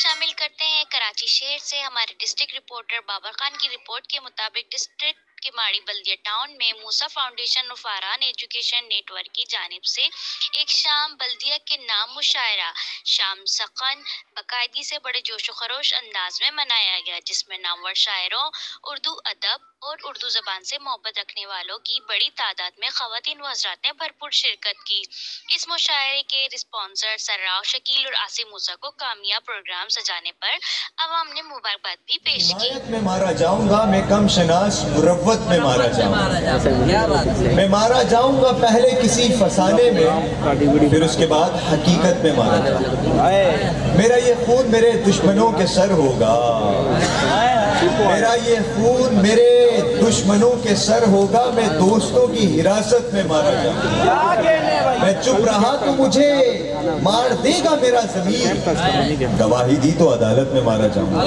शामिल करते हैं कराची शहर से हमारे डिस्ट्रिक्ट रिपोर्टर बाबर खान की रिपोर्ट के मुताबिक डिस्ट्रिक्ट के माड़ी बल्दिया टाउन में मूसा फाउंडेशन और फारहान एजुकेशन नेटवर्क की जानिब से एक शाम बल्दिया के नाम मुशायरा शाम सखन बाकायदगी से बड़े जोशो खरोश अंदाज में मनाया गया, जिसमें नामवर शायरों, उर्दू अदब और उर्दू जबान से मोहब्बत रखने वालों की बड़ी तादाद में खवातीन व हज़रात ने भरपूर शिरकत की। इस मुशायरे के स्पॉन्सर सर्राफ शकील और आसिम मूसा को कामयाब प्रोग्राम सजाने पर अवाम ने मुबारकबाद भी पेश की। में मारा जाऊंगा मैं कम शनास मुरव्वत में मारा जाऊंगा, मैं मारा जाऊंगा पहले किसी फसाने में, फिर उसके बाद हकीकत में मारा जाऊंगा। मेरा ये खून मेरे दुश्मनों के सर होगा, मेरा ये खून मेरे दुश्मनों के सर होगा, मैं दोस्तों की हिरासत में मारा जाऊंगा। मैं चुप रहा तो मुझे मार देगा मेरा ज़मीर, गवाही दी तो अदालत में मारा जाऊंगा,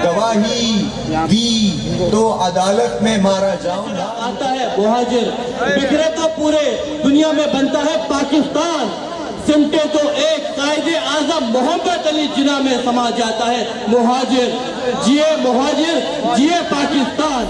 गवाही दी तो अदालत में मारा जाऊंगा। आता है मुहाजिर, बिखरे तो पूरे दुनिया में बनता है पाकिस्तान, सिमटे तो एक कायदे आजम मोहम्मद अली जिना में समा जाता है मुहाजिर। जिए मुहाजिर, जिए पाकिस्तान।